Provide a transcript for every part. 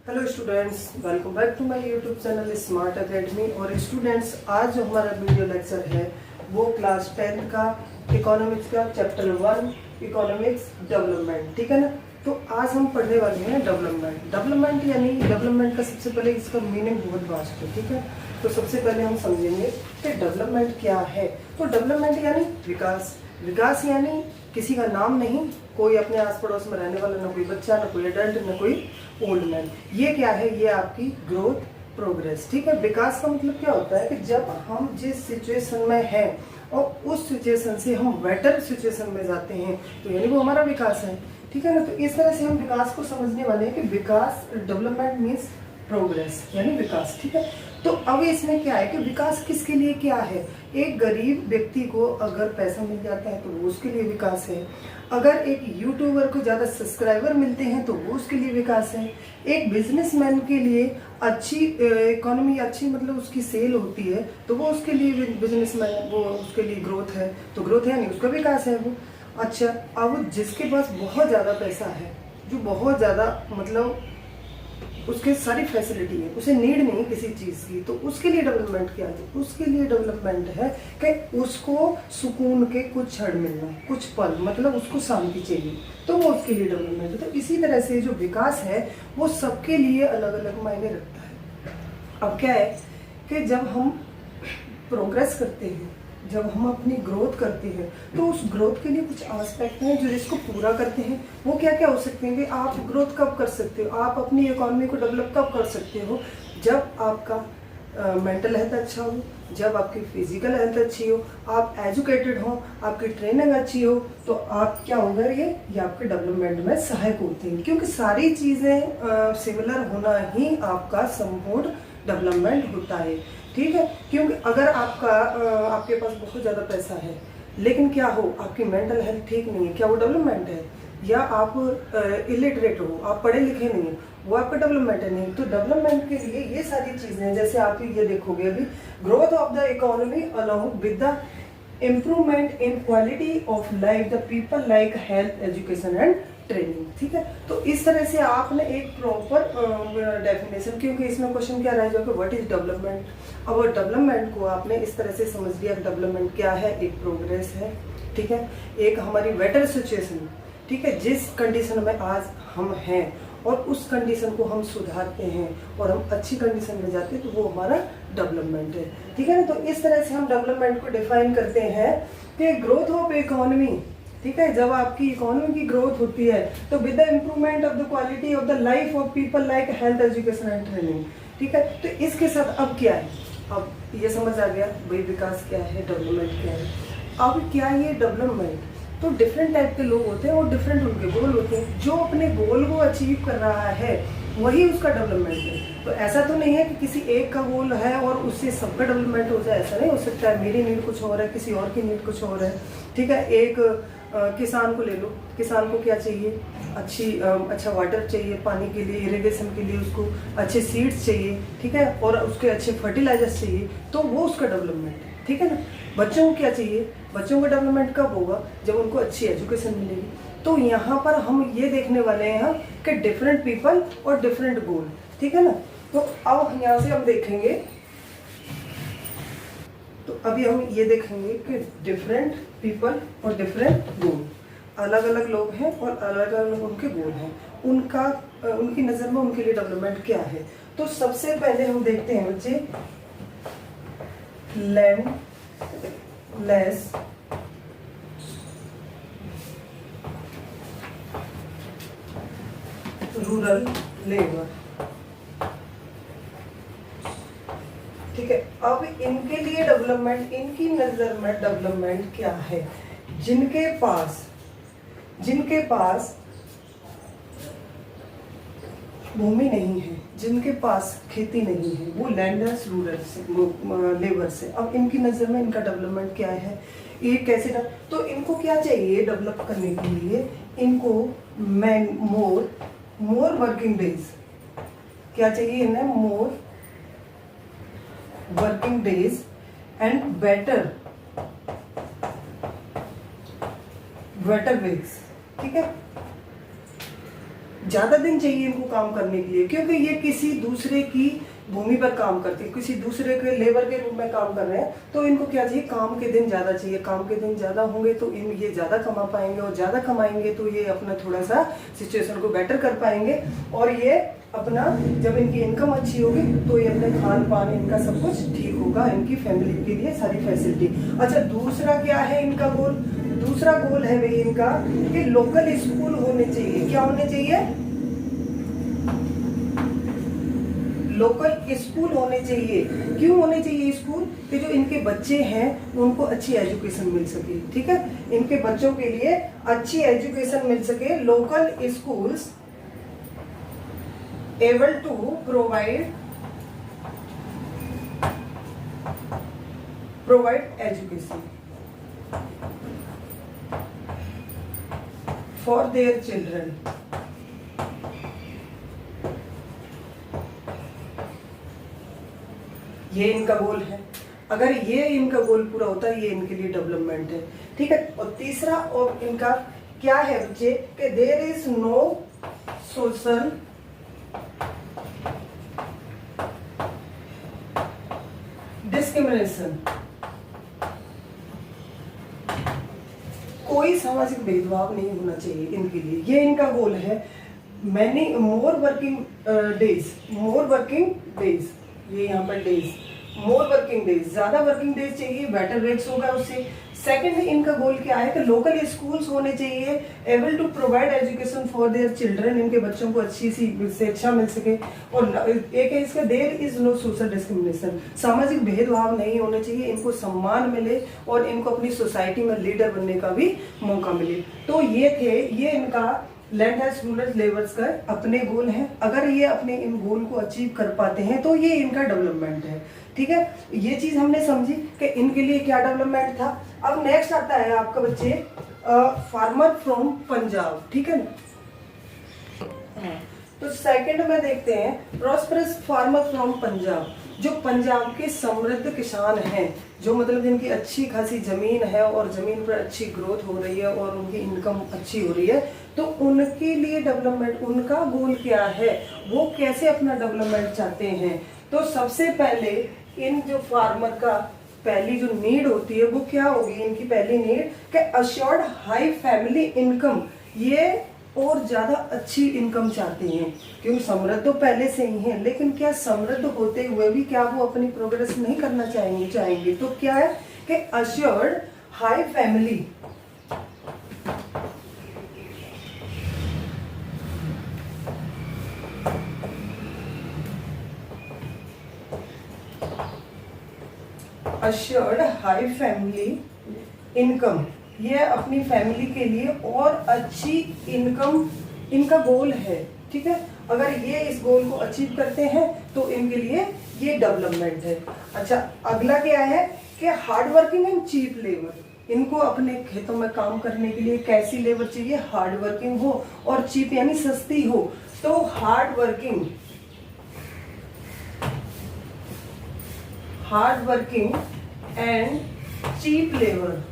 Hello students, welcome back to my YouTube channel smart academy. और students, आज जो हमारा वीडियो लेक्चर है वो क्लास 10th का इकोनॉमिक्स का चैप्टर 1 इकोनॉमिक्स डेवलपमेंट, ठीक है ना। तो आज हम पढ़ने वाले हैं डेवलपमेंट यानी डेवलपमेंट का सबसे पहले इसका मीनिंग बहुत वास्ट है, ठीक है। तो सबसे पहले हम समझेंगे कि डेवलपमेंट क्या है। तो डेवलपमेंट यानी विकास यानी किसी का नाम नहीं, कोई अपने आस पड़ोस में रहने वाला, ना कोई बच्चा, ना कोई एडल्ट, ना कोई ओल्ड मैन। ये क्या है? ये आपकी ग्रोथ, प्रोग्रेस, ठीक है। विकास का मतलब क्या होता है कि जब हम जिस सिचुएशन में हैं और उस सिचुएशन से हम बेटर सिचुएशन में जाते हैं तो यानी वो हमारा विकास है, ठीक है ना। तो इस तरह से हम विकास को समझने वाले हैं कि विकास, डेवलपमेंट मीन्स प्रोग्रेस यानी विकास, ठीक है। तो अब इसमें क्या है कि विकास किसके लिए क्या है? एक गरीब व्यक्ति को अगर पैसा मिल जाता है तो वो उसके लिए विकास है। अगर एक यूट्यूबर को ज़्यादा सब्सक्राइबर मिलते हैं तो वो उसके लिए विकास है। एक बिजनेसमैन के लिए अच्छी इकोनॉमी, अच्छी मतलब उसकी सेल होती है तो वो उसके लिए बिजनेसमैन, वो उसके लिए ग्रोथ है, तो ग्रोथ है नहीं, उसका विकास है वो। अच्छा, अब जिसके पास बहुत ज़्यादा पैसा है, जो बहुत ज़्यादा मतलब उसके सारी फैसिलिटी है, उसे नीड नहीं किसी चीज़ की, तो उसके लिए डेवलपमेंट क्या है? उसके लिए डेवलपमेंट है कि उसको सुकून के कुछ क्षण मिलना, कुछ पल, मतलब उसको शांति चाहिए, तो वो उसके लिए डेवलपमेंट है। तो इसी तरह से जो विकास है वो सबके लिए अलग अलग मायने रखता है। अब क्या है कि जब हम प्रोग्रेस करते हैं, जब हम अपनी ग्रोथ करते हैं तो उस ग्रोथ के लिए कुछ एस्पेक्ट हैं जो जिसको पूरा करते हैं। वो क्या क्या हो सकते हैं कि आप ग्रोथ कब कर सकते हो, आप अपनी इकोनॉमी को डेवलप कब कर सकते हो? जब आपका मेंटल हेल्थ अच्छा हो, जब आपकी फिजिकल हेल्थ अच्छी हो, आप एजुकेटेड हो, आपकी ट्रेनिंग अच्छी हो, तो आप क्या होगा, ये आपके डेवलपमेंट में सहायक होते हैं। क्योंकि सारी चीज़ें सिमिलर होना ही आपका संपूर्ण डेवलपमेंट होता है, ठीक है। क्योंकि अगर आपके पास बहुत ज़्यादा पैसा है लेकिन क्या हो, आपकी मेंटल हेल्थ ठीक नहीं है, क्या वो डेवलपमेंट है? या आप इलिटरेट हो, आप पढ़े लिखे नहीं हो, वो आपका डेवलपमेंट है नहीं। तो डेवलपमेंट के लिए ये सारी चीज़ें, जैसे आप ये देखोगे अभी, growth of the economy along with the improvement in quality of life the people like health, education and training, ठीक है। तो इस तरह से आपने एक प्रॉपर डेफिनेशन, क्योंकि इसमें क्वेश्चन क्या रह जाएगा, व्हाट इज डेवलपमेंट। अब डेवलपमेंट को आपने इस तरह से समझ लिया, डेवलपमेंट क्या है? एक प्रोग्रेस है, ठीक है, एक हमारी बेटर सिचुएशन, ठीक है, जिस कंडीशन में आज हम हैं और उस कंडीशन को हम सुधारते हैं और हम अच्छी कंडीशन में जाते हैं तो वो हमारा डेवलपमेंट है, ठीक है ना। तो इस तरह से हम डेवलपमेंट को डिफाइन करते हैं कि ग्रोथ ऑफ इकोनॉमी, ठीक है, जब आपकी इकोनॉमी की ग्रोथ होती है तो with the improvement of the quality of the life of people like health, education and training, ठीक है। तो इसके साथ अब क्या है, अब ये समझ आ गया भाई विकास क्या है, डेवलपमेंट क्या है। अब क्या ये डेवलपमेंट, तो डिफरेंट टाइप के लोग होते हैं और डिफरेंट उनके गोल होते हैं। जो अपने गोल को अचीव कर रहा है वही उसका डेवलपमेंट है। तो ऐसा तो नहीं है कि किसी एक का गोल है और उससे सबका डेवलपमेंट हो जाए, ऐसा नहीं हो सकता है। मेरी नीड कुछ और है, किसी और की नीड कुछ और है, ठीक है। एक किसान को ले लो, किसान को क्या चाहिए? अच्छा वाटर चाहिए पानी के लिए, इरिगेशन के लिए उसको अच्छे सीड्स चाहिए, ठीक है, और उसके अच्छे फर्टिलाइजर्स चाहिए, तो वो उसका डेवलपमेंट है, ठीक है ना। बच्चों को क्या चाहिए? बच्चों का डेवलपमेंट कब होगा? जब उनको अच्छी एजुकेशन मिलेगी। तो यहाँ पर हम ये देखने वाले हैं कि डिफरेंट पीपल और डिफरेंट गोल, ठीक है ना। तो अब यहाँ से हम देखेंगे, तो अभी हम ये देखेंगे कि डिफरेंट पीपल और डिफरेंट गोल, अलग अलग लोग हैं और अलग अलग उनके गोल हैं, उनकी नज़र में उनके लिए डेवलपमेंट क्या है। तो सबसे पहले हम देखते हैं बच्चे, लैंड लेस रूरल लेबर, ठीक है। अब इनके लिए डेवलपमेंट, इनकी नजर में डेवलपमेंट क्या है? जिनके पास भूमि नहीं है, जिनके पास खेती नहीं है, वो लैंडर्स रूरल से, लेबर से। अब इनकी नज़र में इनका डेवलपमेंट क्या है? ये कैसे तो इनको क्या चाहिए डेवलप करने के लिए? इनको मोर वर्किंग डेज, क्या चाहिए इन्हें? मोर working days and better ways, ठीक है, ज़्यादा दिन चाहिए इनको काम करने के लिए, क्योंकि ये किसी दूसरे की भूमि पर काम करते हैं, किसी दूसरे के लेबर के रूप में काम कर रहे हैं, तो इनको क्या चाहिए, काम के दिन ज़्यादा चाहिए। काम के दिन ज़्यादा होंगे तो ये ज़्यादा कमा पाएंगे, और ज़्यादा कमाएंगे तो ये अपना थोड़ा सा सिचुएशन को बेटर कर पाएंगे, और ये अपना जब इनकी इनकम अच्छी होगी तो ये अपने खान पान इनका सब कुछ ठीक होगा, इनकी फैमिली के लिए सारी फैसिलिटी। अच्छा, दूसरा क्या है इनका गोल? दूसरा गोल है भाई इनका कि लोकल स्कूल होने चाहिए। क्या होने चाहिए? लोकल स्कूल होने चाहिए। क्यों होने चाहिए स्कूल? कि जो इनके बच्चे हैं उनको अच्छी एजुकेशन मिल सके, ठीक है, इनके बच्चों के लिए अच्छी एजुकेशन मिल सके। Local schools able to provide education for their children. ये इनका गोल है। अगर ये इनका गोल पूरा होता है, ये इनके लिए डेवलपमेंट है, ठीक है। और तीसरा और इनका क्या है बच्चे, कि there is no social discrimination, कोई सामाजिक भेदभाव नहीं होना चाहिए इनके लिए, ये इनका गोल है। मैनी मोर वर्किंग डेज, ये यहाँ पर डेज, मोर वर्किंग डेज, ज्यादा वर्किंग डेज चाहिए, बेटर रेट्स होगा उससे। सेकंड इनका गोल क्या है कि लोकल स्कूल्स होने चाहिए, able to provide education for their children, इनके बच्चों को अच्छी सी शिक्षा मिल सके। और एक है इसका there is no social discrimination, सामाजिक भेदभाव नहीं होने चाहिए, इनको सम्मान मिले और इनको अपनी सोसाइटी में लीडर बनने का भी मौका मिले। तो ये इनका लैंड एज रूरल लेबर्स का अपने गोल हैं। अगर ये अपने इन गोल को अचीव कर पाते हैं तो ये इनका डेवलपमेंट है, ठीक है। ये चीज हमने समझी कि इनके लिए क्या डेवलपमेंट था। अब नेक्स्ट आता है आपका बच्चे फार्मर फ्रॉम पंजाब, ठीक है ना। तो सेकंड में देखते हैं प्रॉस्परस फार्मर फ्रॉम पंजाब, जो पंजाब के समृद्ध किसान हैं, जो मतलब जिनकी अच्छी खासी जमीन है और जमीन पर अच्छी ग्रोथ हो रही है और उनकी इनकम अच्छी हो रही है, तो उनके लिए डेवलपमेंट, उनका गोल क्या है, वो कैसे अपना डेवलपमेंट चाहते हैं। तो सबसे पहले इन जो फार्मर का पहली जो नीड होती है वो क्या होगी, इनकी पहली नीड कि अश्योर्ड हाई फैमिली इनकम, ये और ज्यादा अच्छी इनकम चाहते हैं, क्योंकि समृद्ध तो पहले से ही है, लेकिन क्या समृद्ध होते हुए भी क्या वो अपनी प्रोग्रेस नहीं करना चाहेंगे। तो क्या है कि assured high family assured high family income, ये अपनी फैमिली के लिए और अच्छी इनकम इनका गोल है, ठीक है। अगर ये इस गोल को अचीव करते हैं तो इनके लिए ये डेवलपमेंट है। अच्छा, अगला क्या है कि hard working and cheap labour, इनको अपने खेतों में काम करने के लिए कैसी लेबर चाहिए, हार्ड वर्किंग हो और चीप यानी सस्ती हो। तो hard working and cheap labour,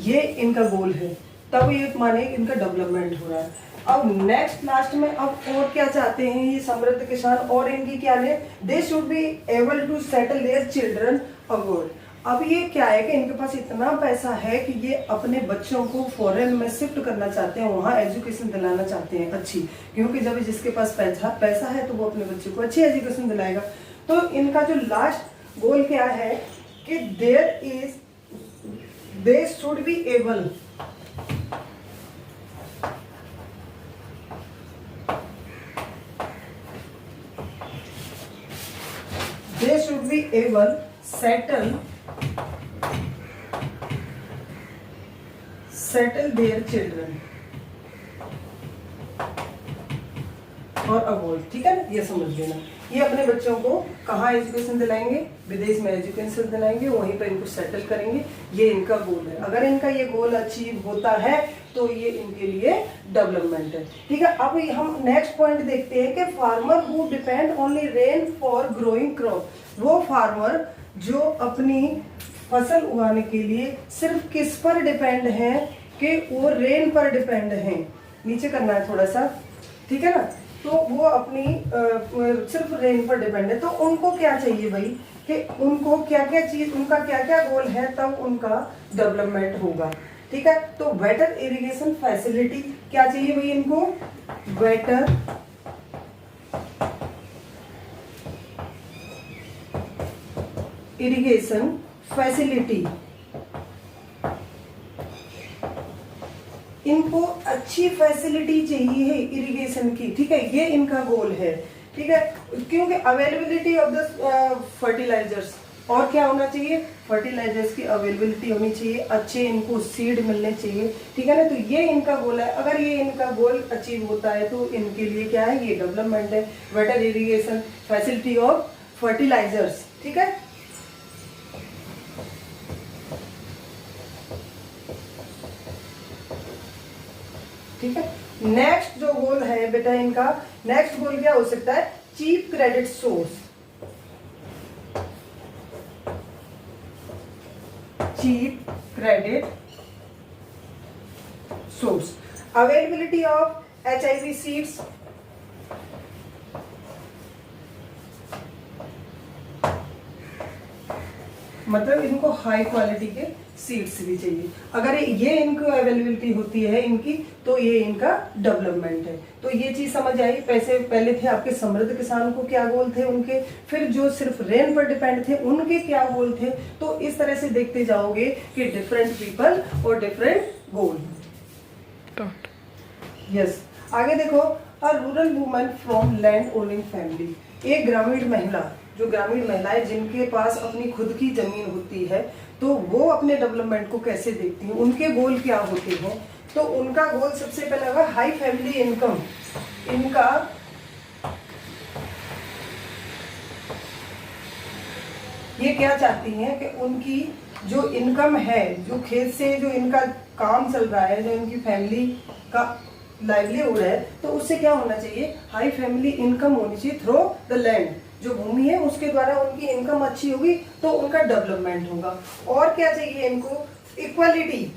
ये इनका गोल है, तब ये माने इनका डेवलपमेंट हो रहा है। अब नेक्स्ट लास्ट में अब और क्या चाहते हैं ये समृद्ध किसान, और इनकी क्या है, they should be able to settle their children abroad. अब ये क्या है कि इनके पास इतना पैसा है कि ये अपने बच्चों को फॉरेन में शिफ्ट करना चाहते हैं, वहाँ एजुकेशन दिलाना चाहते हैं अच्छी, क्योंकि जब जिसके पास पैसा है तो वो अपने बच्चों को अच्छी एजुकेशन दिलाएगा। तो इनका जो लास्ट गोल क्या है कि they should be able settle their children और अवॉइड, ठीक है ना, ये समझ लेना। ये अपने बच्चों को कहाँ एजुकेशन दिलाएंगे, विदेश में एजुकेशन दिलाएंगे, वहीं पर इनको सेटल करेंगे, ये इनका गोल है। अगर इनका ये गोल अचीव होता है तो ये इनके लिए डेवलपमेंट है, ठीक है। अब हम नेक्स्ट पॉइंट देखते हैं कि farmer who depend only rain for growing crop, वो फार्मर जो अपनी फसल उगाने के लिए सिर्फ किस पर डिपेंड है कि वो रेन पर डिपेंड है। नीचे करना है थोड़ा सा, ठीक है ना। तो वो अपनी सिर्फ रेन पर डिपेंड है, तो उनको क्या चाहिए भाई कि उनको क्या क्या चीज, उनका क्या क्या गोल है, तब उनका डेवलपमेंट होगा, ठीक है। तो बेटर इरिगेशन फैसिलिटी क्या चाहिए भाई इनको, बेटर इरिगेशन फैसिलिटी, इनको अच्छी फैसिलिटी चाहिए है इरिगेशन की, ठीक है, ये इनका गोल है, ठीक है। क्योंकि अवेलेबिलिटी ऑफ द फर्टिलाइजर्स, और क्या होना चाहिए, फर्टिलाइजर्स की अवेलेबिलिटी होनी चाहिए, अच्छे इनको सीड मिलने चाहिए, ठीक है ना। तो ये इनका गोल है। अगर ये इनका गोल अचीव होता है तो इनके लिए क्या है, ये डेवलपमेंट है, better irrigation facility of fertilisers, ठीक है। ठीक है, नेक्स्ट जो गोल है बेटा इनका, नेक्स्ट गोल क्या हो सकता है, cheap credit source, cheap credit source, availability of HIV seeds, मतलब इनको हाई क्वालिटी के सीड्स भी चाहिए। अगर ये इनको अवेलेबिलिटी होती है इनकी, तो ये इनका डेवलपमेंट है। तो ये चीज समझ आई। पैसे पहले थे आपके समृद्ध किसान को क्या गोल थे उनके, फिर जो सिर्फ रेन पर डिपेंड थे उनके क्या गोल थे। तो इस तरह से देखते जाओगे कि डिफरेंट पीपल और डिफरेंट गोल। यस, आगे देखो, a rural woman from land owning family, एक ग्रामीण महिला, जो ग्रामीण महिलाएं जिनके पास अपनी खुद की जमीन होती है, तो वो अपने डेवलपमेंट को कैसे देखती हैं, उनके गोल क्या होते हैं। तो उनका गोल सबसे पहला होगा हाई फैमिली इनकम। इनका ये क्या चाहती हैं कि उनकी जो इनकम है, जो खेत से जो इनका काम चल रहा है, जो इनकी फैमिली का लाइवलीहुड है, तो उससे क्या होना चाहिए, हाई फैमिली इनकम होनी चाहिए थ्रू द लैंड, जो भूमि है उसके द्वारा उनकी इनकम अच्छी होगी तो उनका डेवलपमेंट होगा। और क्या चाहिए इनको, इक्वालिटी,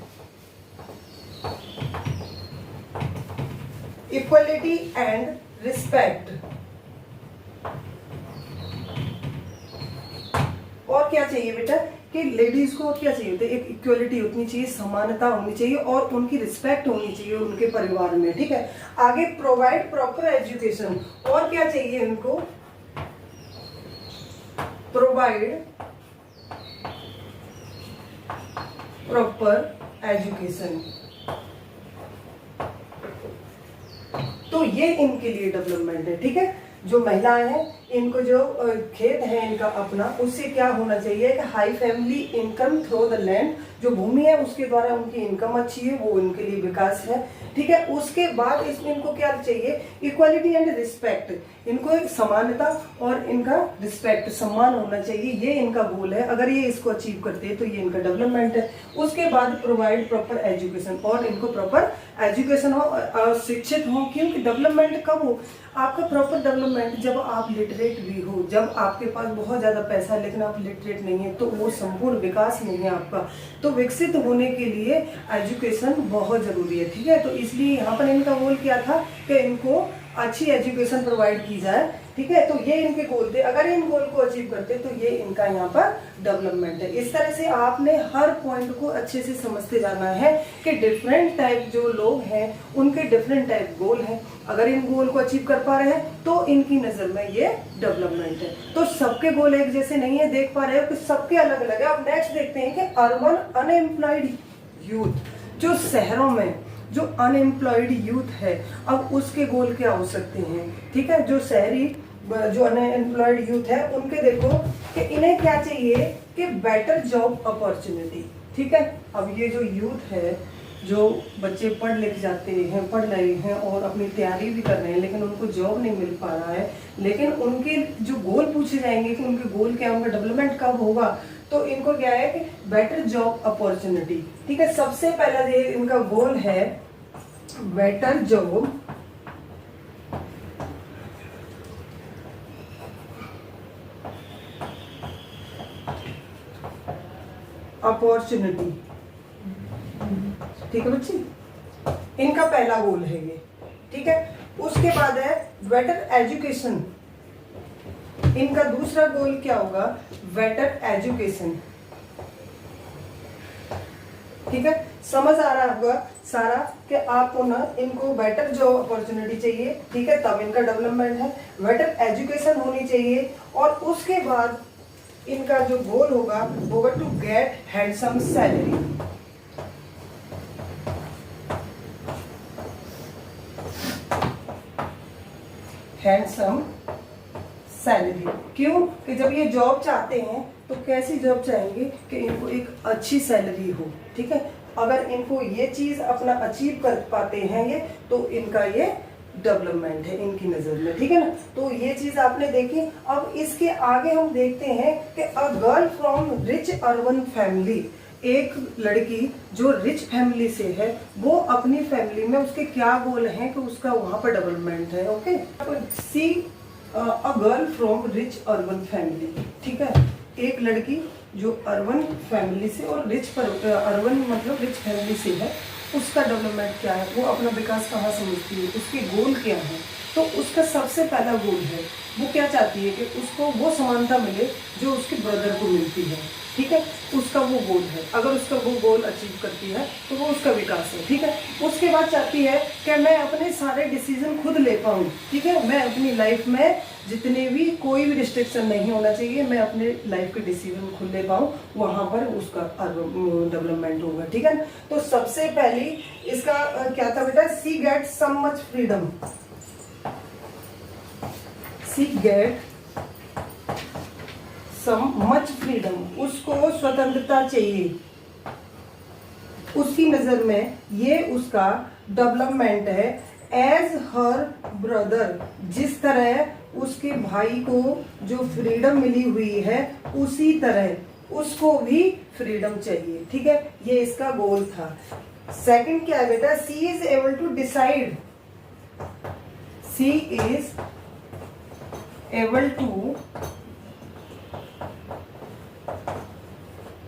इक्वालिटी एंड रिस्पेक्ट। और क्या चाहिए बेटा कि लेडीज को क्या चाहिए होता है, एक इक्वलिटी होनी चाहिए, समानता होनी चाहिए और उनकी रिस्पेक्ट होनी चाहिए उनके परिवार में, ठीक है। आगे प्रोवाइड प्रॉपर एजुकेशन, और क्या चाहिए इनको, प्रोवाइड प्रॉपर एजुकेशन। तो ये इनके लिए डेवलपमेंट है, ठीक है। जो महिलाएं हैं इनको जो खेत है इनका अपना, उससे क्या होना चाहिए कि high family income through the land, जो भूमि है उसके द्वारा उनकी इनकम अच्छी है, वो इनके लिए विकास है, ठीक है। उसके बाद इसमें इनको क्या चाहिए, इक्वालिटी एंड रिस्पेक्ट, इनको एक समानता और इनका रिस्पेक्ट, सम्मान होना चाहिए, ये इनका गोल है। अगर ये इसको अचीव करते हैं तो ये इनका डेवलपमेंट है। उसके बाद प्रोवाइड प्रॉपर एजुकेशन, और इनको प्रॉपर एजुकेशन हो, शिक्षित हो, क्योंकि डेवलपमेंट कब हो, आपका प्रॉपर डेवलपमेंट जब आप लिटरेट भी हो, जब आपके पास बहुत ज़्यादा पैसा है लेकिन आप लिटरेट नहीं है, तो वो संपूर्ण विकास नहीं है आपका। तो विकसित होने के लिए एजुकेशन बहुत ज़रूरी है, ठीक है। तो इसलिए यहाँ पर इनका गोल क्या था कि इनको अच्छी एजुकेशन प्रोवाइड की जाए, ठीक है। तो ये इनके गोल थे। अगर इन गोल को अचीव करते तो ये इनका यहाँ पर डेवलपमेंट है। इस तरह से आपने हर पॉइंट को अच्छे से समझते जाना है कि डिफरेंट टाइप जो लोग हैं उनके डिफरेंट टाइप गोल हैं। अगर इन गोल को अचीव कर पा रहे हैं तो इनकी नज़र में ये डेवलपमेंट है। तो सबके गोल एक जैसे नहीं है, देख पा रहे हो कि सबके अलग अलग है। अब नेक्स्ट देखते हैं कि अर्बन अनएम्प्लॉयड यूथ, जो शहरों में जो अनएम्प्लॉयड यूथ है, अब उसके गोल क्या हो सकते हैं, ठीक है। जो शहरी जो अनएम्प्लॉयड यूथ है उनके देखो कि इन्हें क्या चाहिए कि बेटर जॉब अपॉर्चुनिटी, ठीक है। अब ये जो यूथ है, जो बच्चे पढ़ लिख जाते हैं, पढ़ रहे हैं और अपनी तैयारी भी कर रहे हैं, लेकिन उनको जॉब नहीं मिल पा रहा है, लेकिन उनके जो गोल पूछे जाएंगे कि उनके गोल क्या, उनका डेवलपमेंट कब होगा, तो इनको क्या है कि बेटर जॉब अपॉर्चुनिटी, ठीक है। सबसे पहला ये इनका गोल है बेटर जॉब अपॉर्चुनिटी, ठीक है बच्ची, इनका पहला गोल है ये, ठीक है। उसके बाद है बेटर एजुकेशन, इनका दूसरा गोल क्या होगा, बेटर एजुकेशन, ठीक है। समझ आ रहा होगा सारा कि आपको ना इनको बेटर जो अपॉर्चुनिटी चाहिए, ठीक है, तब इनका डेवलपमेंट है, बेटर एजुकेशन होनी चाहिए, और उसके बाद इनका जो गोल होगा वो होगा to get handsome salary, handsome salary. क्यों कि जब ये जॉब चाहते हैं तो कैसी जॉब चाहेंगे कि इनको एक अच्छी सैलरी हो, ठीक है। अगर इनको ये चीज अपना अचीव कर पाते हैं ये, तो इनका ये डेवलपमेंट है इनकी नजर में, ठीक है ना। तो ये चीज आपने देखी। अब इसके आगे हम देखते हैं कि अ girl from rich urban family, एक लड़की जो रिच फैमिली से है, वो अपनी फैमिली में उसके क्या गोल हैं कि उसका वहां पर डेवलपमेंट है। Okay, see a girl from rich urban family, ठीक है, एक लड़की जो अर्बन फैमिली से और अर्बन मतलब रिच फैमिली से है, उसका डेवलपमेंट क्या है, वो अपना विकास कहाँ समझती है, उसके गोल क्या है। तो उसका सबसे पहला गोल है, वो क्या चाहती है कि उसको वो समानता मिले जो उसके ब्रदर को मिलती है, ठीक है, उसका वो गोल है। अगर उसका वो गोल अचीव करती है तो वो उसका विकास है, ठीक है। उसके बाद चाहती है कि मैं अपने सारे डिसीजन खुद ले पाऊँ, ठीक है, मैं अपनी लाइफ में जितने भी कोई भी रिस्ट्रिक्शन नहीं होना चाहिए, मैं अपने लाइफ के डिसीजन खुद ले पाऊँ, वहाँ पर उसका डेवलपमेंट होगा, ठीक है। तो सबसे पहली इसका क्या था बेटा, सी गेट सम मच फ्रीडम, सी गेट सम मच फ्रीडम, उसको स्वतंत्रता चाहिए, उसकी नजर में ये उसका डेवलपमेंट है। एज हर ब्रदर, जिस तरह उसके भाई को जो फ्रीडम मिली हुई है उसी तरह उसको भी फ्रीडम चाहिए, ठीक है, ये इसका गोल था। सेकंड क्या है बेटा, she is able to decide, she is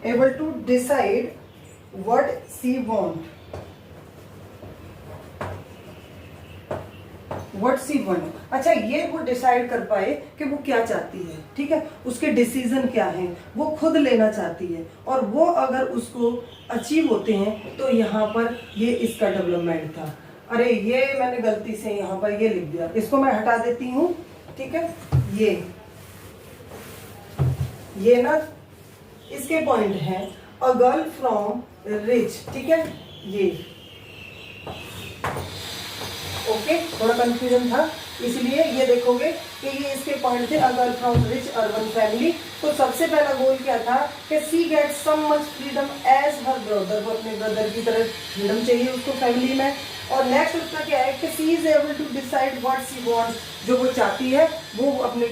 able to decide what she want, अच्छा, ये वो डिसाइड कर पाए कि वो क्या चाहती है, ठीक है, उसके डिसीजन क्या हैं, वो खुद लेना चाहती है, और वो अगर उसको अचीव होते हैं तो यहाँ पर ये इसका डेवलपमेंट था। अरे ये मैंने गलती से यहाँ पर ये लिख दिया, इसको मैं हटा देती हूँ, ठीक है। ये ना इसके पॉइंट हैं, अ गर्ल फ्रॉम रिच, ठीक है, ये ओके, थोड़ा कंफ्यूजन था, इसलिए ये देखोगे कि ये इसके पॉइंट थे, a girl from rich urban family. तो सबसे पहला गोल क्या था कि she get some much freedom as her brother, को अपने ब्रदर की तरह फ्रीडम चाहिए उसको फैमिली में। और नेक्स्ट उसका क्या है कि she is able to decide what she want, जो वो चाहती है वो अपने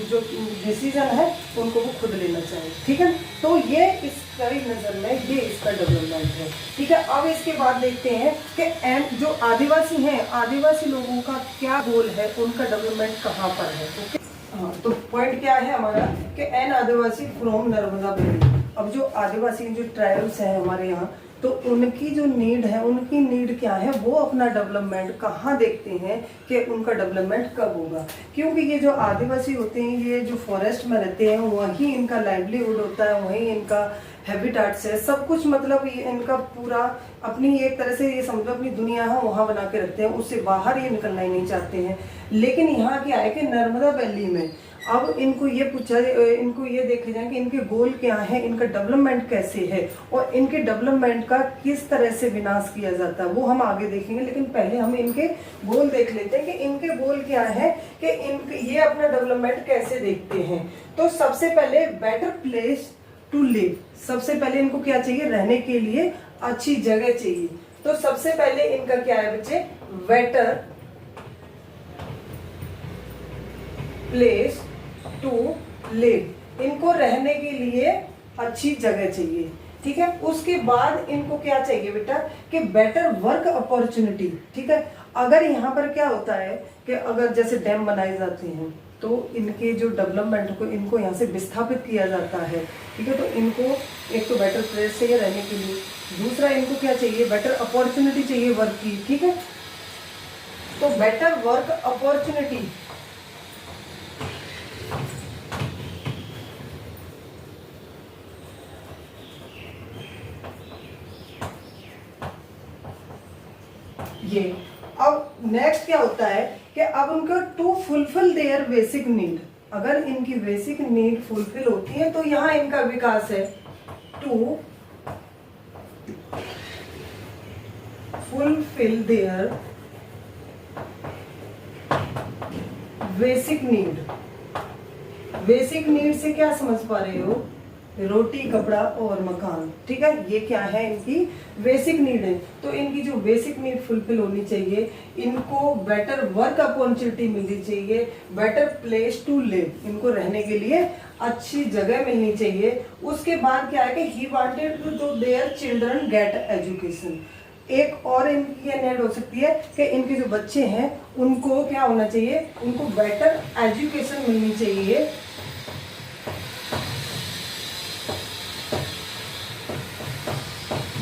जो डिसीजन है उनको वो खुद लेना चाहिए, ठीक है। तो ये इसकी नज़र में ये इसका डेवलपमेंट है, ठीक है। अब इसके बाद देखते हैं कि जो आदिवासी हैं, आदिवासी लोगों का क्या गोल है, उनका डेवलपमेंट कहाँ पर है, ओके। हाँ, तो पॉइंट क्या है हमारा कि an adivasi from Narmada valley. अब जो आदिवासी जो ट्राइबल्स हैं हमारे यहाँ, तो उनकी जो नीड है, उनकी नीड क्या है, वो अपना डेवलपमेंट कहाँ देखते हैं कि उनका डेवलपमेंट कब होगा। क्योंकि ये जो आदिवासी होते हैं, ये जो फॉरेस्ट में रहते हैं, वहीं इनका लाइवलीहुड होता है, वहीं इनका हैबिटाट्स है, सब कुछ, मतलब ये इनका पूरा अपनी एक तरह से ये समझो अपनी दुनिया है वहाँ बना के रखते हैं, उससे बाहर ये निकलना ही नहीं चाहते हैं। लेकिन यहाँ क्या है कि नर्मदा वैली में अब इनको ये पूछा, इनको ये देखे जाए कि इनके गोल क्या है, इनका डेवलपमेंट कैसे है, और इनके डेवलपमेंट का किस तरह से विनाश किया जाता है, वो हम आगे देखेंगे। लेकिन पहले हम इनके गोल देख लेते हैं कि इनके गोल क्या है, कि इनके ये अपना डेवलपमेंट कैसे देखते हैं। तो सबसे पहले बेटर प्लेस टू लिव, सबसे पहले इनको क्या चाहिए, रहने के लिए अच्छी जगह चाहिए। तो सबसे पहले इनका क्या है बच्चे, बेटर प्लेस टू लिव, इनको रहने के लिए अच्छी जगह चाहिए, ठीक है। उसके बाद इनको क्या चाहिए बेटा कि बेटर वर्क अपॉर्चुनिटी, ठीक है। अगर यहाँ पर क्या होता है कि अगर जैसे डैम बनाए जाते हैं, तो इनके जो डेवलपमेंट को इनको यहाँ से विस्थापित किया जाता है, ठीक है। तो इनको एक तो बेटर प्लेस चाहिए रहने के लिए, दूसरा इनको क्या चाहिए, बेटर अपॉर्चुनिटी चाहिए वर्क की, ठीक है। तो बेटर वर्क अपॉर्चुनिटी, ये अब नेक्स्ट क्या होता है कि अब उनको to fulfil their basic need, अगर इनकी बेसिक नीड फुलफिल होती है तो यहां इनका विकास है, to fulfil their basic need. Basic need से क्या समझ पा रहे हो, रोटी कपड़ा और मकान, ठीक है। ये क्या है, इनकी बेसिक नीड है। तो इनकी जो बेसिक नीड फुलफिल होनी चाहिए, इनको बेटर वर्क अपॉर्चुनिटी मिलनी चाहिए, बेटर प्लेस टू लिव, इनको रहने के लिए अच्छी जगह मिलनी चाहिए। उसके बाद क्या है कि he wanted to their children get education. एक और इनकी ये नीड हो सकती है कि इनके जो बच्चे हैं उनको क्या होना चाहिए, उनको बेटर एजुकेशन मिलनी चाहिए,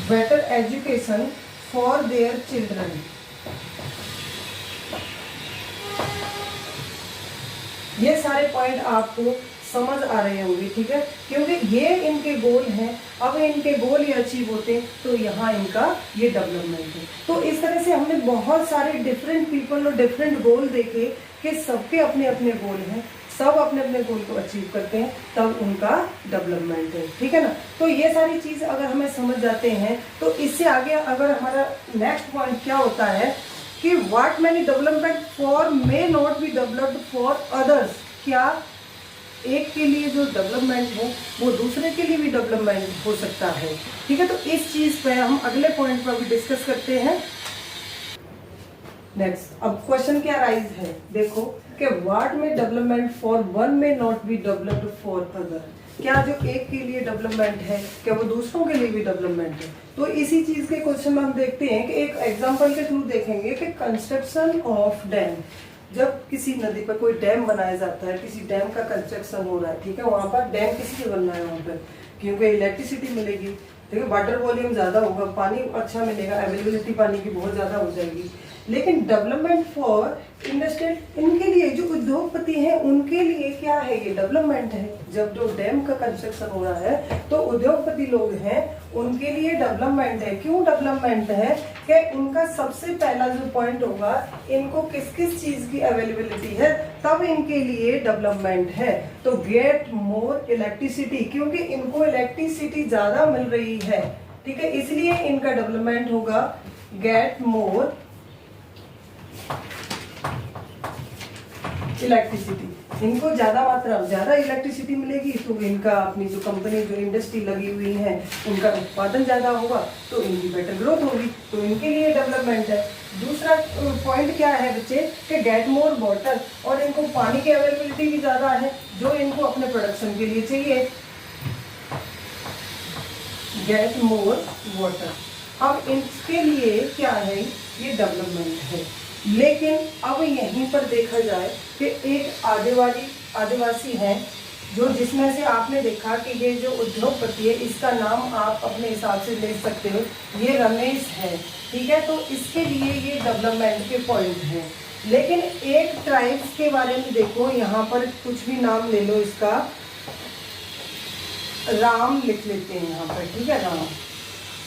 better education for their children. ये सारे पॉइंट आपको समझ आ रहे होंगे, ठीक है, क्योंकि ये इनके गोल हैं। अब इनके गोल ये अचीव होते हैं तो यहाँ इनका ये डेवलपमेंट है। तो इस तरह से हमने बहुत सारे डिफरेंट पीपल और डिफरेंट गोल देखे कि सबके अपने अपने गोल हैं, सब अपने अपने गोल को अचीव करते हैं, तब उनका डेवलपमेंट है, ठीक है ना। तो ये सारी चीज अगर हमें समझ जाते हैं तो इससे आगे अगर हमारा नेक्स्ट पॉइंट क्या होता है कि what many development for may not be developed for others. क्या एक के लिए जो डेवलपमेंट है वो दूसरे के लिए भी डेवलपमेंट हो सकता है, ठीक है। तो इस चीज पे हम अगले पॉइंट पर भी डिस्कस करते हैं। नेक्स्ट अब क्वेश्चन क्या राइज है, देखो कि व्हाट में डेवलपमेंट फॉर वन में not be developed for other. क्या जो एक के लिए डेवलपमेंट है क्या वो दूसरों के लिए भी डेवलपमेंट है। तो इसी चीज के क्वेश्चन में हम देखते हैं कि एक एग्जांपल के थ्रू देखेंगे कि कंस्ट्रक्शन ऑफ डैम। जब किसी नदी पर कोई डैम बनाया जाता है, किसी डैम का कंस्ट्रक्शन हो रहा है, ठीक है, वहां पर डैम किस लिए बनना है, वहां पर क्योंकि इलेक्ट्रिसिटी मिलेगी, ठीक है, वाटर वॉल्यूम ज्यादा होगा, पानी अच्छा मिलेगा, अवेलेबिलिटी पानी की बहुत ज्यादा हो जाएगी। लेकिन डेवलपमेंट फॉर इंडस्ट्रियल, इनके लिए जो उद्योगपति हैं उनके लिए क्या है, ये डेवलपमेंट है। जब जो डैम का कंस्ट्रक्शन हो रहा है तो उद्योगपति लोग हैं उनके लिए डेवलपमेंट है। क्यों डेवलपमेंट है कि उनका सबसे पहला जो पॉइंट होगा, इनको किस किस चीज की अवेलेबिलिटी है, तब इनके लिए डेवलपमेंट है। तो गेट मोर इलेक्ट्रिसिटी, क्योंकि इनको इलेक्ट्रिसिटी ज्यादा मिल रही है, ठीक है, इसलिए इनका डेवलपमेंट होगा गेट मोर इलेक्ट्रिसिटी। इनको ज्यादा मात्रा ज्यादा इलेक्ट्रिसिटी मिलेगी तो इनका अपनी जो कंपनी जो इंडस्ट्री लगी हुई है उनका उत्पादन ज्यादा होगा तो इनकी बेटर ग्रोथ होगी, तो इनके लिए डेवलपमेंट है। दूसरा पॉइंट क्या है बच्चे कि गेट मोर वाटर, और इनको पानी की अवेलेबिलिटी भी ज्यादा है जो इनको अपने प्रोडक्शन के लिए चाहिए, गेट मोर वाटर। अब इसके लिए क्या है, ये डेवलपमेंट है। लेकिन अब यहीं पर देखा जाए कि एक आदिवासी है जो जिसमें से आपने देखा कि ये जो उद्योगपति है इसका नाम आप अपने हिसाब से ले सकते हो, ये रमेश है, ठीक है। तो इसके लिए ये डेवलपमेंट के पॉइंट हैं। लेकिन एक ट्राइब्स के बारे में देखो, यहाँ पर कुछ भी नाम ले लो, इसका राम लिख लेते हैं यहाँ पर, ठीक है, राम।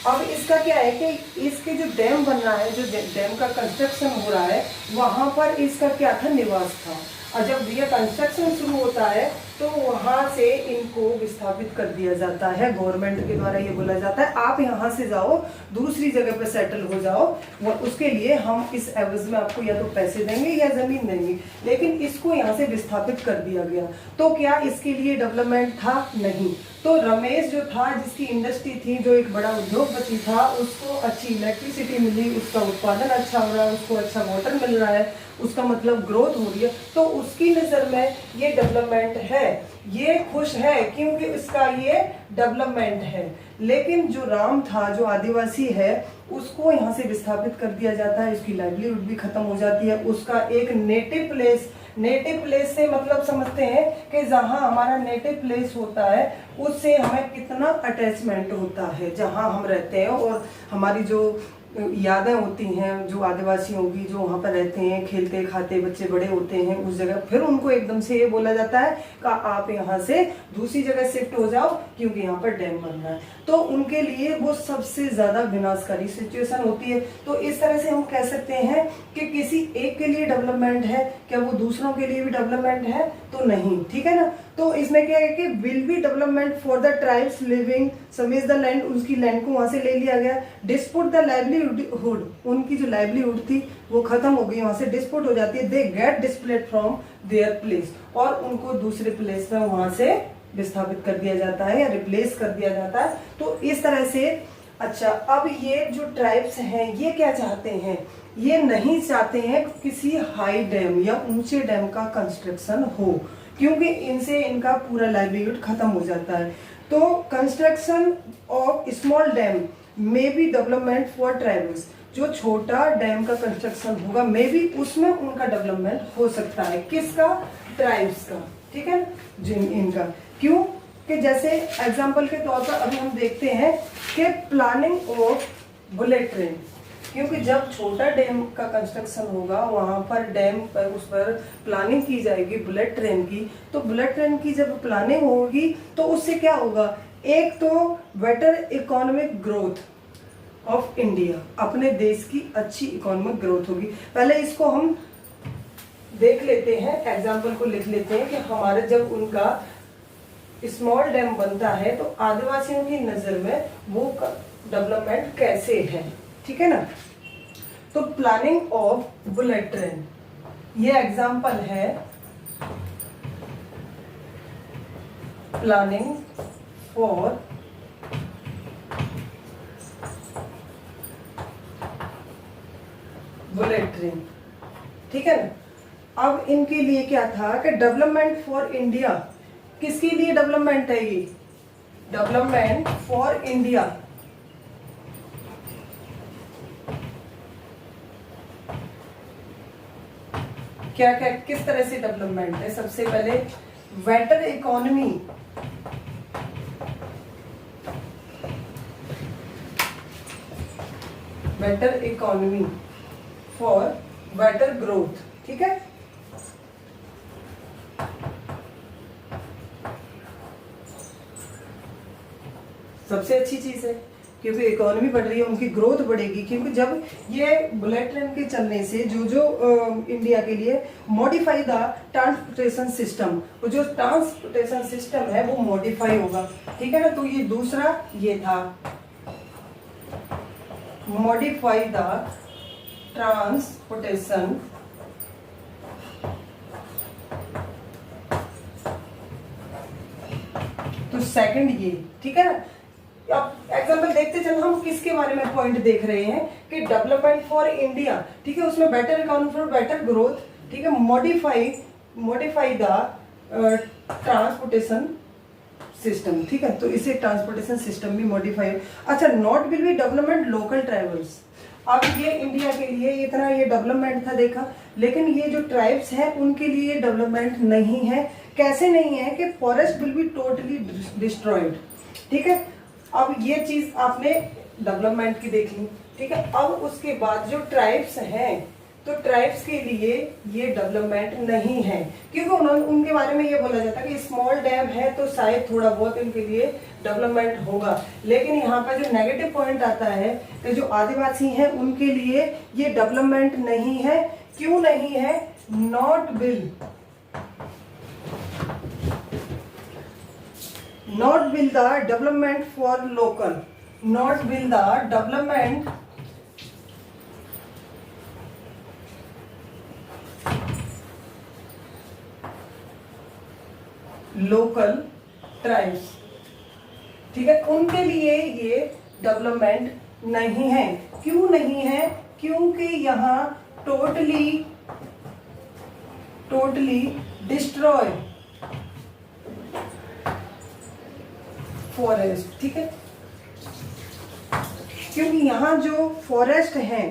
अब इसका क्या है कि इसके जो डैम बन रहा है, जो डैम का कंस्ट्रक्शन हो रहा है, वहां पर इसका क्या था, निवास था। और जब ये कंस्ट्रक्शन शुरू होता है तो वहां से इनको विस्थापित कर दिया जाता है, गवर्नमेंट के द्वारा ये बोला जाता है आप यहाँ से जाओ, दूसरी जगह पे सेटल हो जाओ, वो उसके लिए हम इस एवज में आपको या तो पैसे देंगे या जमीन देंगे। लेकिन इसको यहाँ से विस्थापित कर दिया गया, तो क्या इसके लिए डेवलपमेंट था, नहीं। तो रमेश जो था, जिसकी इंडस्ट्री थी, जो एक बड़ा उद्योगपति था, उसको अच्छी इलेक्ट्रिसिटी मिली, उसका उत्पादन अच्छा हो रहा है, उसको अच्छा वाटर मिल रहा है, उसका मतलब ग्रोथ हो रही है, तो उसकी नजर में ये डेवलपमेंट है, ये खुश है क्योंकि इसका ये डेवलपमेंट है। लेकिन जो राम था, जो आदिवासी है, उसको यहाँ से विस्थापित कर दिया जाता है, उसकी लाइवलीहुड भी खत्म हो जाती है, उसका एक नेटिव प्लेस नेटिव प्लेस से मतलब समझते हैं कि जहां हमारा नेटिव प्लेस होता है उससे हमें कितना अटैचमेंट होता है, जहां हम रहते हैं और हमारी जो यादें होती हैं, जो आदिवासियों की जो वहाँ पर रहते हैं, खेलते खाते बच्चे बड़े होते हैं उस जगह, फिर उनको एकदम से ये बोला जाता है कि आप यहाँ से दूसरी जगह शिफ्ट हो जाओ क्योंकि यहाँ पर डैम बन रहा है, तो उनके लिए वो सबसे ज्यादा विनाशकारी सिचुएशन होती है। तो इस तरह से हम कह सकते हैं कि किसी एक के लिए डेवलपमेंट है, क्या वो दूसरों के लिए भी डेवलपमेंट है? तो नहीं, ठीक है ना। तो इसमें क्या है कि will be development for the tribes living Samej the land, उसकी लैंड को वहां से ले लिया गया। डिस्प्यूट द लाइवलीहुड, उनकी जो लाइवलीहुड थी वो खत्म हो गई, वहां से डिस्प्यूट हो जाती है। दे get displaced from their place, और उनको दूसरे प्लेस में वहां से विस्थापित कर दिया जाता है या रिप्लेस कर दिया जाता है। तो इस तरह से अच्छा, अब ये जो ट्राइब्स हैं ये क्या चाहते हैं? ये नहीं चाहते हैं किसी हाई डैम या ऊंचे डैम का कंस्ट्रक्शन हो, क्योंकि इनसे इनका पूरा लाइवलीहुड खत्म हो जाता है। तो construction of small dam may be development for tribals, जो छोटा डैम का कंस्ट्रक्शन होगा मे बी उसमें उनका डेवलपमेंट हो सकता है। किसका? ट्राइब्स का, ठीक है, जिन इनका। क्यों? कि जैसे एग्जांपल के तौर पर अभी हम देखते हैं कि प्लानिंग ऑफ बुलेट ट्रेन, क्योंकि जब छोटा डैम का कंस्ट्रक्शन होगा वहां पर डैम पर उस पर प्लानिंग की जाएगी बुलेट ट्रेन की, तो बुलेट ट्रेन की जब प्लानिंग होगी तो उससे क्या होगा? एक तो better economic growth of India, अपने देश की अच्छी इकोनॉमिक ग्रोथ होगी। पहले इसको हम देख लेते हैं, एग्जाम्पल को लिख लेते हैं कि हमारे जब उनका स्मॉल डैम बनता है तो आदिवासियों की नजर में वो डेवलपमेंट कैसे है, ठीक है ना। तो प्लानिंग ऑफ बुलेट ट्रेन, ये एग्जांपल है प्लानिंग फॉर बुलेट ट्रेन, ठीक है ना। अब इनके लिए क्या था कि डेवलपमेंट फॉर इंडिया, किसके लिए डेवलपमेंट है? ये डेवलपमेंट फॉर इंडिया, क्या क्या किस तरह से डेवलपमेंट है? सबसे पहले better economy, better economy for better growth, ठीक है। सबसे अच्छी चीज है क्योंकि इकोनॉमी बढ़ रही है, उनकी ग्रोथ बढ़ेगी। क्योंकि जब ये बुलेट ट्रेन के चलने से जो इंडिया के लिए मॉडिफाई द ट्रांसपोर्टेशन सिस्टम, जो ट्रांसपोर्टेशन सिस्टम है वो मॉडिफाई होगा, ठीक है ना। तो ये दूसरा ये था मॉडिफाई द ट्रांसपोर्टेशन तो सेकंड ये, ठीक है ना। अब एग्जाम्पल देखते चलो हम किसके बारे में पॉइंट देख रहे हैं कि डेवलपमेंट फॉर इंडिया, ठीक है, उसमें better economy for better growth, ठीक है, मॉडिफाई द ट्रांसपोर्टेशन सिस्टम, ठीक है। तो इसे ट्रांसपोर्टेशन सिस्टम भी मॉडिफाई। अच्छा, not will be development local tribals, अब ये इंडिया के लिए इतना ये डेवलपमेंट था देखा, लेकिन ये जो ट्राइब्स हैं उनके लिए डेवलपमेंट नहीं है। कैसे नहीं है? कि forest will be totally destroyed, ठीक है। अब ये चीज आपने डेवलपमेंट की देख ली, ठीक है। अब उसके बाद जो ट्राइब्स हैं तो ट्राइब्स के लिए ये डेवलपमेंट नहीं है, क्योंकि उनके बारे में ये बोला जाता है कि स्मॉल डैम है तो शायद थोड़ा बहुत इनके लिए डेवलपमेंट होगा। लेकिन यहाँ पर जो नेगेटिव पॉइंट आता है कि जो आदिवासी हैं उनके लिए ये डेवलपमेंट नहीं है। क्यों नहीं है? Not will the development for local, not will the development local tribes, ठीक है, उनके लिए ये डेवलपमेंट नहीं है। क्यों नहीं है? क्योंकि यहाँ टोटली डिस्ट्रॉय फॉरेस्ट, ठीक है, क्योंकि यहाँ जो फॉरेस्ट है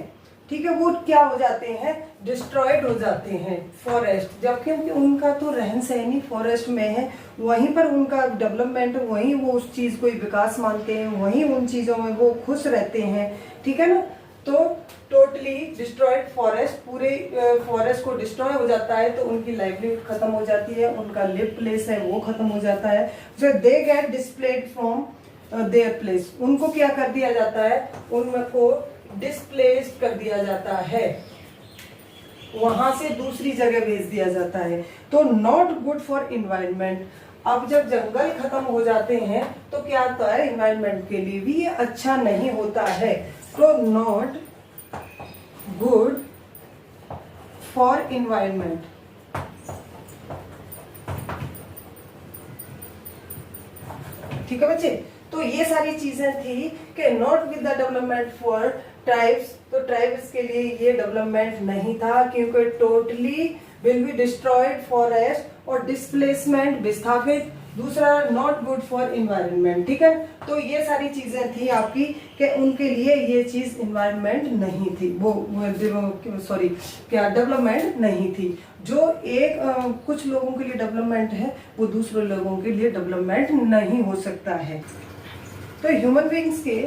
ठीक है, वो क्या हो जाते हैं, डिस्ट्रॉयड हो जाते हैं फॉरेस्ट, जबकि उनका तो रहन सहन ही फॉरेस्ट में है, वहीं पर उनका डेवलपमेंट, वहीं वो उस चीज़ को विकास मानते हैं, वहीं उन चीज़ों में वो खुश रहते हैं, ठीक है ना। तो टोटली डिस्ट्रॉयड फॉरेस्ट, पूरे फॉरेस्ट को डिस्ट्रॉय हो जाता है तो उनकी लाइवलीहुड खत्म हो जाती है, उनका लिव प्लेस है वो खत्म हो जाता है, so they get displaced from their place, उनको क्या कर दिया जाता है, उनको डिस्प्लेस्ड कर दिया जाता है, वहां से दूसरी जगह भेज दिया जाता है। तो नॉट गुड फॉर इन्वायरमेंट। अब जब जंगल खत्म हो जाते हैं तो क्या होता है, इन्वायरमेंट के लिए भी ये अच्छा नहीं होता है। तो नॉट गुड फॉर इन्वायरमेंट, ठीक है बच्चे। तो ये सारी चीजें थी कि not with the development for tribes, तो ट्राइब्स के लिए ये डेवलपमेंट नहीं था, क्योंकि totally will be destroyed forest और डिस्प्लेसमेंट विस्थापित, दूसरा नॉट गुड फॉर इन्वायरमेंट, ठीक है। तो ये सारी चीजें थी आपकी कि उनके लिए ये चीज इन्वायरमेंट नहीं थी, वो सॉरी क्या डेवलपमेंट नहीं थी। जो एक कुछ लोगों के लिए डेवलपमेंट है वो दूसरे लोगों के लिए डेवलपमेंट नहीं हो सकता है। तो ह्यूमन बींग्स के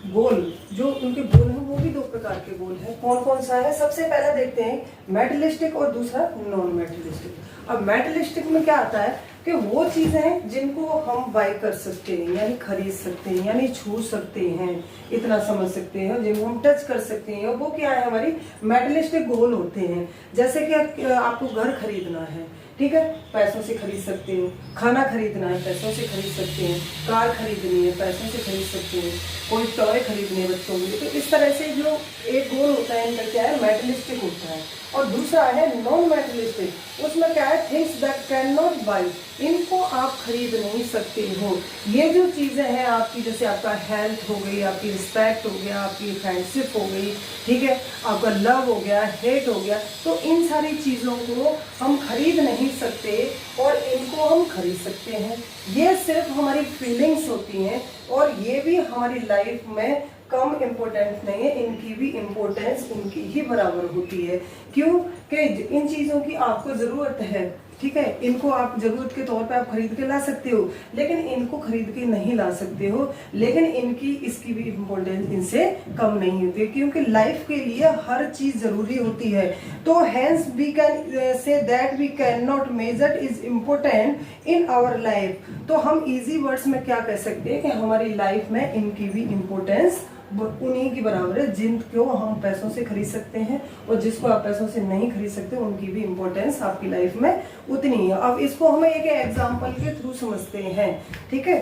गोल, जो उनके गोल हैं वो भी दो प्रकार के गोल हैं। कौन कौन सा है, सबसे पहला देखते हैं मेटलिस्टिक और दूसरा नॉन मेटलिस्टिक। अब मेटलिस्टिक में क्या आता है कि वो चीजें हैं जिनको हम बाय कर सकते हैं, यानी खरीद सकते हैं, यानी छू सकते हैं, इतना समझ सकते हैं, जिनको हम टच कर सकते हैं, वो क्या है, हमारी मेटलिस्टिक गोल होते हैं। जैसे कि आपको घर खरीदना है, ठीक है, पैसों से खरीद सकते हो, खाना खरीदना है पैसों से खरीद सकते हैं, कार खरीदनी है पैसों से खरीद सकते हैं, कोई टॉय खरीदने बच्चों के लिए। तो इस तरह से जो एक गोल होता है इनका क्या है, मेटलिस्टिक होता है। और दूसरा है नॉन मेटलिस्टिक, उसमें क्या है, things that can not by, इनको आप खरीद नहीं सकते हो। ये जो चीजें हैं आपकी, जैसे आपका हेल्थ हो गई, आपकी रिस्पेक्ट हो गया, आपकी फ्रेंडशिप हो गई, ठीक है, आपका लव हो गया, हेट हो गया, तो इन सारी चीजों को हम खरीद नहीं सकते और इनको हम खरीद सकते हैं। ये सिर्फ हमारी फीलिंग्स होती हैं और ये भी हमारी लाइफ में कम इम्पोर्टेंट नहीं है, इनकी भी इम्पोर्टेंस इनकी ही बराबर होती है। क्यों कि इन चीज़ों की आपको ज़रूरत है, ठीक है, इनको आप जरूरत के तौर पे आप खरीद के ला सकते हो, लेकिन इनको खरीद के नहीं ला सकते हो, लेकिन इनकी इसकी भी इम्पोर्टेंस इनसे कम नहीं होती, क्योंकि लाइफ के लिए हर चीज जरूरी होती है। तो hence we can say that we can not measure is important in our life. तो हम इजी वर्ड्स में क्या कह सकते हैं कि हमारी लाइफ में इनकी भी इम्पोर्टेंस उन्हीं की बराबर है, जिनको हम पैसों से खरीद सकते हैं और जिसको आप पैसों से नहीं खरीद सकते उनकी भी इम्पोर्टेंस आपकी लाइफ में उतनी है। अब इसको हम एक एग्जांपल के थ्रू समझते हैं, ठीक है।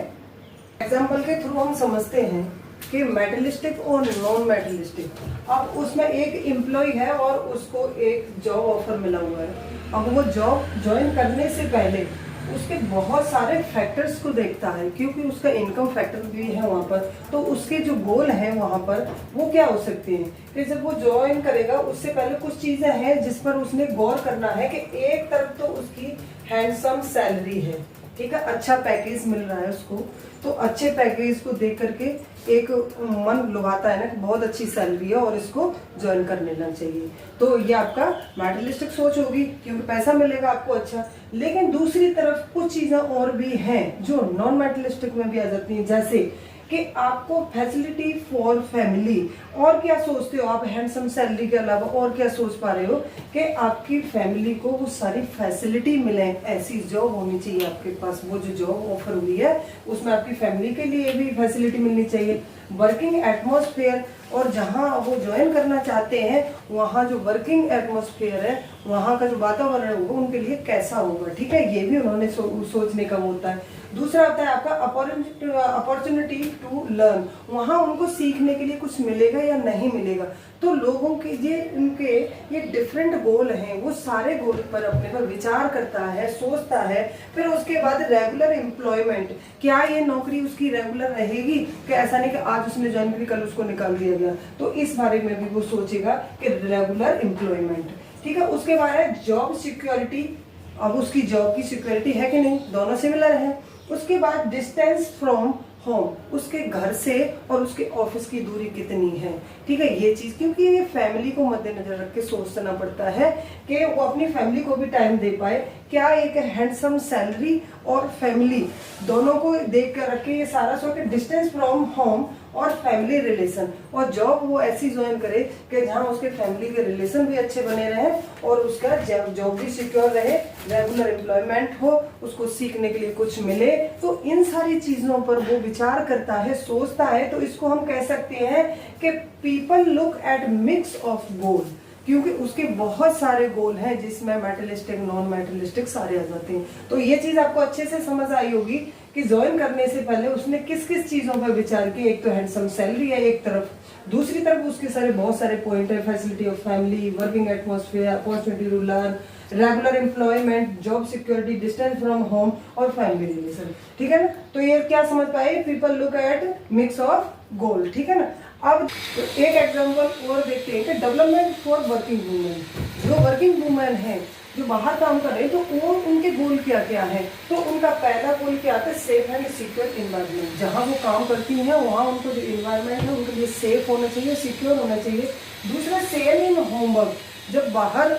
एग्जांपल के थ्रू हम समझते हैं कि मेटलिस्टिक और नॉन मेटलिस्टिक। अब उसमें एक एम्प्लॉय है और उसको एक जॉब ऑफर मिला हुआ है। अब वो जॉब ज्वाइन करने से पहले उसके बहुत सारे फैक्टर्स को देखता है, क्योंकि उसका इनकम फैक्टर भी है वहाँ पर। तो उसके जो गोल हैं वहाँ पर वो क्या हो सकते हैं कि जब वो ज्वाइन करेगा उससे पहले कुछ चीजें हैं जिस पर उसने गौर करना है कि एक तरफ तो उसकी हैंडसम सैलरी है, ठीक है, अच्छा पैकेज मिल रहा है उसको, तो अच्छे पैकेज को देख करके एक मन लुभाता है ना कि बहुत अच्छी सैलरी है और इसको ज्वाइन कर लेना चाहिए। तो ये आपका मेटलिस्टिक सोच होगी, क्योंकि पैसा मिलेगा आपको अच्छा। लेकिन दूसरी तरफ कुछ चीजें और भी हैं जो नॉन मेटलिस्टिक में भी आ जाती हैं, जैसे कि आपको फैसिलिटी फॉर फैमिली। और क्या सोचते हो आप, हैंडसम सैलरी के अलावा और क्या सोच पा रहे हो कि आपकी फैमिली को वो सारी फैसिलिटी मिले, ऐसी जॉब होनी चाहिए आपके पास। वो जो जॉब ऑफर हुई है उसमें आपकी फैमिली के लिए भी फैसिलिटी मिलनी चाहिए। वर्किंग एटमॉस्फेयर, और जहां वो ज्वाइन करना चाहते हैं वहां जो वर्किंग एटमॉस्फेयर है, वहां का जो वातावरण होगा उनके लिए कैसा होगा, ठीक है, ये भी उन्होंने सोचने का होता है। दूसरा होता है आपका अपॉर्चुनिटी टू लर्न, वहां उनको सीखने के लिए कुछ मिलेगा या नहीं मिलेगा। तो लोगों के इनके ये डिफरेंट गोल हैं, वो सारे गोल पर अपने पर विचार करता है, सोचता है। फिर उसके बाद रेगुलर एम्प्लॉयमेंट, क्या ये नौकरी उसकी रेगुलर रहेगी कि ऐसा नहीं कि आज उसने ज्वाइन की कल उसको निकाल दिया गया, तो इस बारे में भी वो सोचेगा कि रेगुलर एम्प्लॉयमेंट, ठीक है। उसके बाद है जॉब सिक्योरिटी, अब उसकी जॉब की सिक्योरिटी है कि नहीं, दोनों सिमिलर है। उसके बाद डिस्टेंस फ्रॉम होम, उसके घर से और उसके ऑफिस की दूरी कितनी है। ठीक है, ये चीज क्योंकि ये फैमिली को मद्देनजर रख के सोचना पड़ता है कि वो अपनी फैमिली को भी टाइम दे पाए। क्या एक हैंडसम सैलरी और फैमिली दोनों को देख कर रखे ये सारा सोच के डिस्टेंस फ्रॉम होम और फैमिली रिलेशन, और जॉब वो ऐसी ज्वाइन करे कि जहाँ उसके फैमिली के रिलेशन भी अच्छे बने रहे और उसका जॉब भी सिक्योर रहे, रेगुलर एम्प्लॉयमेंट हो, उसको सीखने के लिए कुछ मिले। तो इन सारी चीजों पर वो विचार करता है, सोचता है। तो इसको हम कह सकते हैं कि people look at mix of गोल, क्योंकि उसके बहुत सारे गोल हैं जिसमें मेटलिस्टिक नॉन मेटलिस्टिक सारे आ जाते हैं। तो ये चीज आपको अच्छे से समझ आई होगी कि ज्वाइन करने से पहले उसने किस किस चीजों पर विचार किया। एक तो हैंडसम सैलरी है एक तरफ, दूसरी तरफ उसके सारे बहुत सारे पॉइंट है, facility of family, working atmosphere, opportunity to learn, regular employment, job security, distance from home और फैमिली रिलेशन। ठीक है ना, तो ये क्या समझ पाए, people look at mix of goal. ठीक है ना। अब एक एग्जांपल और देखते हैं कि डेवलपमेंट फॉर वर्किंग वुमेन। जो वर्किंग वुमेन है जो बाहर काम कर रहे हैं, तो वो उनके गोल क्या क्या है। तो उनका पहला गोल क्या आता है, सेफ एंड सिक्योर इन्वायरमेंट। जहाँ वो काम करती हैं वहाँ उनको जो इन्वायरमेंट है उनके लिए सेफ होना चाहिए, सिक्योर होना चाहिए। दूसरा, शेयर इन होमवर्क। जब बाहर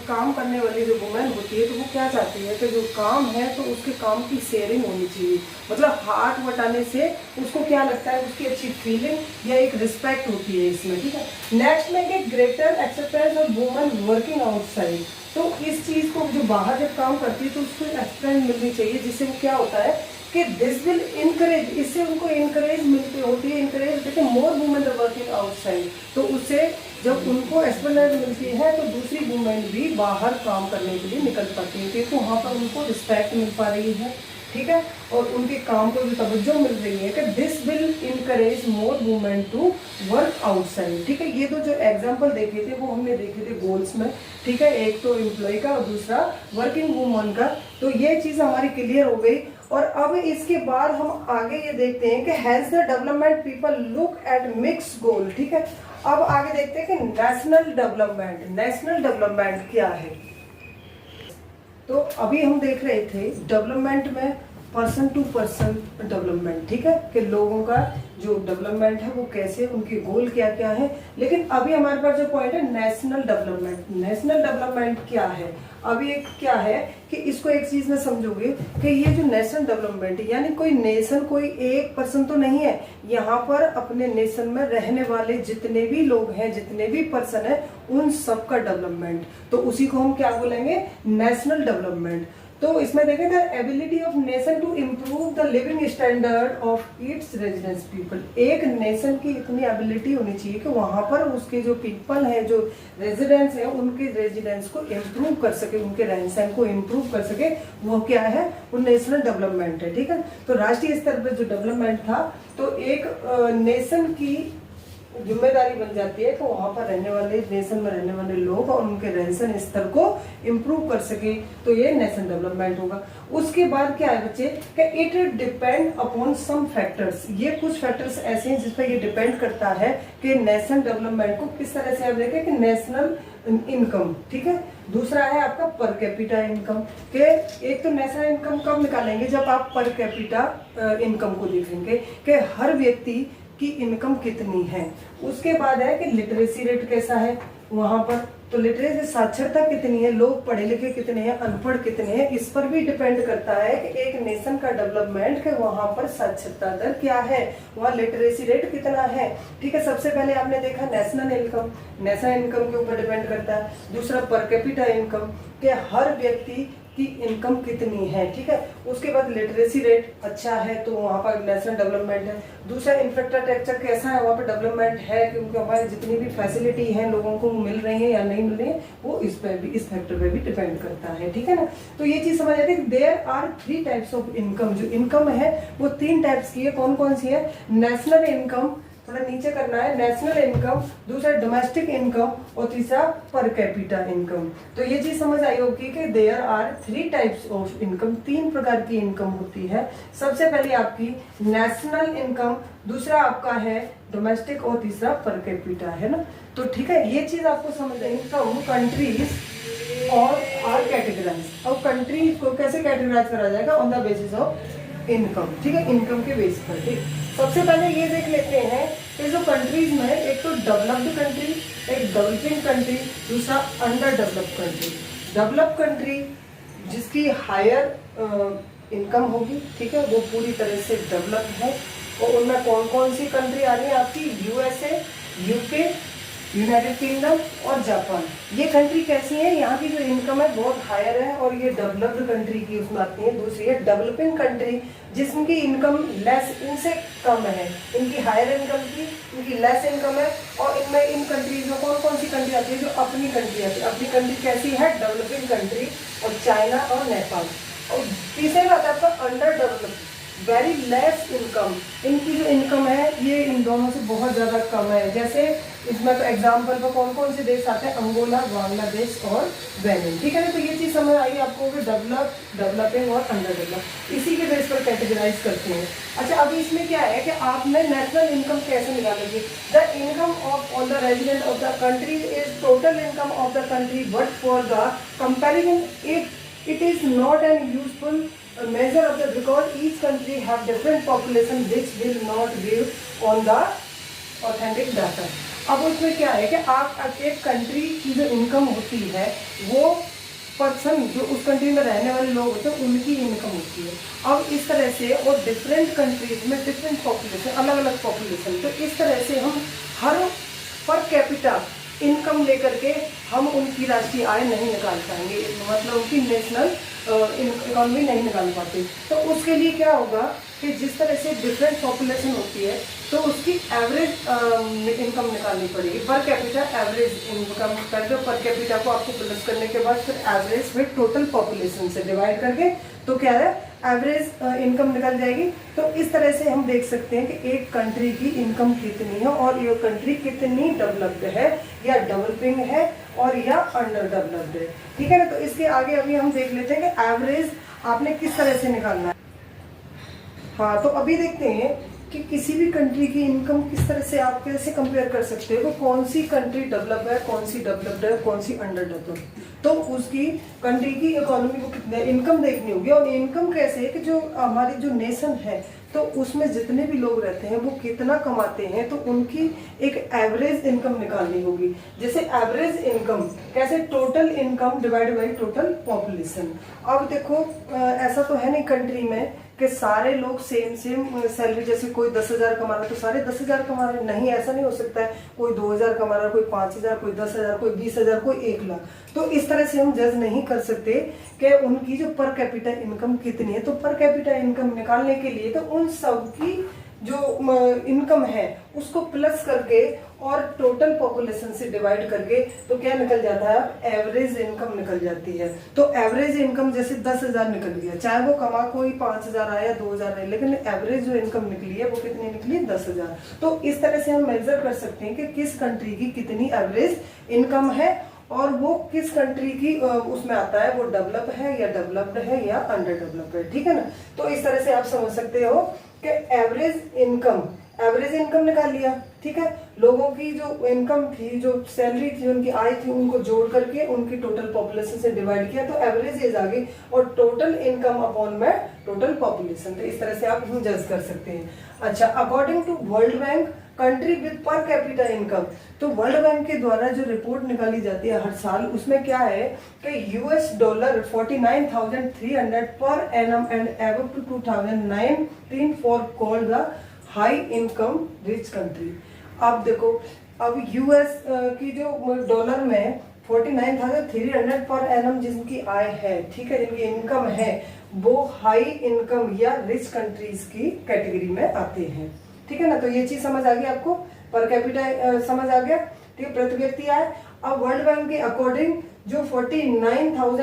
काम करने वाली जो वुमेन होती है तो वो क्या चाहती है कि जो काम है तो उसके काम की शेयरिंग होनी चाहिए। मतलब हाथ बटाने से उसको क्या लगता है, उसकी अच्छी फीलिंग या एक रिस्पेक्ट होती है इसमें। ठीक है। नेक्स्ट में कि greater acceptance of women working outside. तो इस चीज को जो बाहर जब काम करती है तो उसको एक्सपेंड मिलनी चाहिए, जिससे वो क्या होता है कि दिस विल इनकरेज, इससे उनको इनकरेज मिलती होती है, इनकरेज देते more women the working outside. तो उससे जब उनको एक्सपेंड मिलती है तो दूसरी वुमेन भी बाहर काम करने के लिए निकल पाती है, क्योंकि वहाँ पर उनको रिस्पेक्ट मिल पा रही है। ठीक है, और उनके काम को जो तवज्जो मिल रही है कि this will encourage more women to work outside. ठीक है, ये जो एग्जांपल देखे थे वो हमने देखे थे गोल्स में। ठीक है, एक तो एम्प्लॉय का और दूसरा वर्किंग वुमन का। तो ये चीज हमारी क्लियर हो गई। और अब इसके बाद हम आगे ये देखते हैं कि has the development people look at mix goal. ठीक है, अब आगे देखते हैं कि नेशनल डेवलपमेंट। नेशनल डेवलपमेंट क्या है, तो अभी हम देख रहे थे डेवलपमेंट में पर्सन टू पर्सन डेवलपमेंट। ठीक है, कि लोगों का जो डेवलपमेंट है वो कैसे, उनके गोल क्या क्या है। लेकिन अभी हमारे पास जो पॉइंट है नेशनल डेवलपमेंट। नेशनल डेवलपमेंट क्या है, अभी एक क्या है कि इसको एक चीज में समझोगे कि ये जो नेशनल डेवलपमेंट यानी कोई नेशन कोई एक पर्सन तो नहीं है। यहाँ पर अपने नेशन में रहने वाले जितने भी लोग हैं, जितने भी पर्सन है, उन सबका डेवलपमेंट। तो उसी को हम क्या बोलेंगे, नेशनल डेवलपमेंट। तो इसमें देखें the ability of nation to improve the living standard of its residence people. एक नेशन की इतनी एबिलिटी होनी चाहिए कि वहां पर उसके जो पीपल है, जो रेजिडेंस है, उनके रेजिडेंस को इम्प्रूव कर सके, उनके रहन सहन को इम्प्रूव कर सके। वो क्या है, वो नेशनल डेवलपमेंट है। ठीक है, तो राष्ट्रीय स्तर पर जो डेवलपमेंट था, तो एक नेशन की जिम्मेदारी बन जाती है कि वहां पर रहने वाले, नेशन में रहने वाले लोग और उनके रहन स्तर को इम्प्रूव कर सके। तो ये नेशनल डेवलपमेंट होगा। उसके बाद क्या है बच्चे कि it depend upon some factors. ये कुछ फैक्टर्स ऐसे हैं जिस पर ये डिपेंड करता है कि नेशनल डेवलपमेंट को किस तरह से आप देखें कि नेशनल इनकम। ठीक है, दूसरा है आपका पर कैपिटा इनकम। के एक तो नेशनल इनकम कब निकालेंगे, जब आप पर कैपिटा इनकम को देखेंगे कि हर व्यक्ति की इनकम कितनी है। उसके बाद है कि लिटरेसी रेट कैसा है वहां पर, तो लिटरेसी साक्षरता कितनी है, लोग पढ़े लिखे कितने हैं, अनपढ़ कितने हैं, इस पर भी डिपेंड करता है कि एक नेशन का डेवलपमेंट के वहां पर साक्षरता दर क्या है, वहाँ लिटरेसी रेट कितना है। ठीक है, सबसे पहले आपने देखा नेशनल इनकम, नेशनल इनकम के ऊपर डिपेंड करता है। दूसरा पर कैपिटा इनकम, के हर व्यक्ति की इनकम कितनी है। ठीक है, उसके बाद लिटरेसी रेट अच्छा है तो वहाँ पर नेशनल डेवलपमेंट है। दूसरा इंफ्रास्ट्रक्चर कैसा है, वहाँ पर डेवलपमेंट है क्योंकि हमारी जितनी भी फैसिलिटी है लोगों को मिल रही है या नहीं मिल रही है, वो इस पर भी, इस फैक्टर पे भी डिपेंड करता है। ठीक है ना, तो ये चीज समझ आती है। There are 3 types of income. जो इनकम है वो 3 टाइप्स की है। कौन कौन सी है, नेशनल इनकम, थोड़ा नीचे करना है, नेशनल इनकम, दूसरा डोमेस्टिक इनकम और तीसरा पर कैपिटा इनकम। तो ये चीज समझ आई होगी कि there are 3 types of income, 3 प्रकार की इनकम होती है। सबसे पहले आपकी नेशनल इनकम, दूसरा आपका है डोमेस्टिक और तीसरा पर कैपिटा, है ना। तो ठीक है, ये चीज आपको समझ आई। इनकम कंट्रीज और आर कैटेगराइज। अब कंट्री को कैसे कैटेगराइज करा जाएगा, on the basis of income, ठीक है, इनकम के बेस पर। ठीक, सबसे पहले ये देख लेते हैं कि जो कंट्रीज में एक तो डेवलप्ड कंट्री, एक डेवलपिंग कंट्री, दूसरा under developed country. Developed country जिसकी हायर इनकम होगी, ठीक है, वो पूरी तरह से डेवलप्ड है। और उनमें कौन कौन सी कंट्री आ रही है आपकी? यूएसए, यूके, यूनाइटेड किंगडम और जापान। ये कंट्री कैसी है? यहाँ की जो इनकम है बहुत हायर है और ये डेवलप्ड कंट्री की उसमें आती है। दूसरी है डेवलपिंग कंट्री जिसकी इनकम लेस, इनसे कम है, इनकी हायर इनकम की, इनकी लेस इनकम है। और इनमें इन कंट्रीज में कौन कौन सी कंट्री आती है? जो अपनी कंट्री आती है। अपनी कंट्री कैसी है? डेवलपिंग कंट्री और चाइना और नेपाल। और तीसरे बात आपका under developed, very less income. इनकी जो इनकम है ये इन दोनों से बहुत ज़्यादा कम है। जैसे इसमें तो एग्जाम्पल पर कौन कौन से देश आते हैं? अंगोला, बांग्लादेश और बेनिन, ठीक है ना। तो ये चीज़ समझ आई आपको कि डेवलप, डेवलपिंग और अंडर डेवलप इसी के बेस पर कैटेगराइज करते हैं। अच्छा, अभी इसमें क्या है कि आपने नेशनल इनकम कैसे निकालेंगे? The income of all the resident of the country is total income of the country, but for the comparison it is not an useful measure of the, because each country have different population which will not give on the authentic data। अब उसमें क्या है कि आप एक country की जो income होती है वो पर्सन जो उस कंट्री में रहने वाले लोग होते हैं उनकी इनकम होती है। अब इस तरह से, और डिफरेंट कंट्रीज में डिफरेंट पॉपुलेशन, अलग अलग पॉपुलेशन, तो इस तरह से हम हर पर कैपिटा इनकम लेकर के हम उनकी राष्ट्रीय आय नहीं निकाल पाएंगे, मतलब उनकी नेशनल इकोनॉमी नहीं निकाल पाते। तो उसके लिए क्या होगा कि जिस तरह से डिफरेंट पॉपुलेशन होती है तो उसकी एवरेज इनकम निकालनी पड़ेगी। पर कैपिटा एवरेज इनकम करके पर कैपिटा को आपको प्लस करने के बाद फिर एवरेज फिर टोटल पॉपुलेशन से डिवाइड करके तो क्या है एवरेज इनकम निकल जाएगी। तो इस तरह से हम देख सकते हैं कि एक कंट्री की इनकम कितनी है और ये कंट्री कितनी डेवलप्ड है या डेवलपिंग है और या अंडर डेवलप्ड है, ठीक है ना। तो इसके आगे अभी हम देख लेते हैं कि एवरेज आपने किस तरह से निकालना है। हाँ, तो अभी देखते हैं कि किसी भी कंट्री की इनकम किस तरह से आप कैसे कंपेयर कर सकते हो, कौन सी कंट्री डेवलप है, कौन सी डेवलप्ड है, कौन सी अंडर डेवलप्ड। तो उसकी कंट्री की इकोनॉमी को कितने इनकम देखनी होगी। और इनकम कैसे है कि जो हमारी जो नेशन है तो उसमें जितने भी लोग रहते हैं वो कितना कमाते हैं, तो उनकी एक एवरेज इनकम निकालनी होगी। जैसे एवरेज इनकम कैसे? Total income divide by total population. अब देखो ऐसा तो है नहीं कंट्री में कि सारे लोग सेम सैलरी, जैसे कोई 10,000 कमा रहा है तो सारे 10,000 कमा रहे हैं, नहीं, ऐसा नहीं हो सकता है। कोई 2,000 कमा रहा है, कोई 5,000, कोई 10,000, कोई 20,000, कोई 1,00,000। तो इस तरह से हम जज नहीं कर सकते कि उनकी जो पर कैपिटा इनकम कितनी है। तो पर कैपिटा इनकम निकालने के लिए तो उन सब की जो इनकम है उसको प्लस करके और टोटल पॉपुलेशन से डिवाइड करके तो क्या निकल जाता है? एवरेज इनकम निकल जाती है। तो एवरेज इनकम जैसे 10,000 निकल गया, चाहे वो कमा कोई 5,000 आया 2,000 आया, लेकिन एवरेज जो इनकम निकली है वो कितनी निकली? 10,000। तो इस तरह से हम मेजर कर सकते हैं कि किस कंट्री की कितनी एवरेज इनकम है और वो किस कंट्री की उसमें आता है, वो डेवलप है या डेवलप्ड है या अंडर डेवलप्ड है, ठीक है ना। तो इस तरह से आप समझ सकते हो कि एवरेज इनकम निकाल लिया, ठीक है। लोगों की जो इनकम थी, जो सैलरी थी, उनकी आय थी, उनको जोड़ करके उनकी टोटल पॉपुलेशन से डिवाइड किया तो एवरेज एज आ गई और टोटल इनकम अपॉन में टोटल पॉपुलेशन। तो इस तरह से आप जज कर सकते हैं। अच्छा, according to World Bank country with per capita income, तो वर्ल्ड बैंक के द्वारा जो रिपोर्ट निकाली जाती है हर साल, उसमें क्या है कि $, 49,300 per annum and above to 2019 for called the high income rich country. अब देखो, अब यूएस की जो डॉलर में 49,300 पर एनम जिनकी आय है, ठीक है, जिनकी इनकम है, वो हाई इनकम या रिच कंट्रीज की कैटेगरी में आते हैं, ठीक है ना। तो ये चीज समझ आ गई आपको, पर कैपिटा समझ आ गया, ठीक है, प्रति व्यक्ति आय। अब वर्ल्ड बैंक के अकॉर्डिंग जो 49,300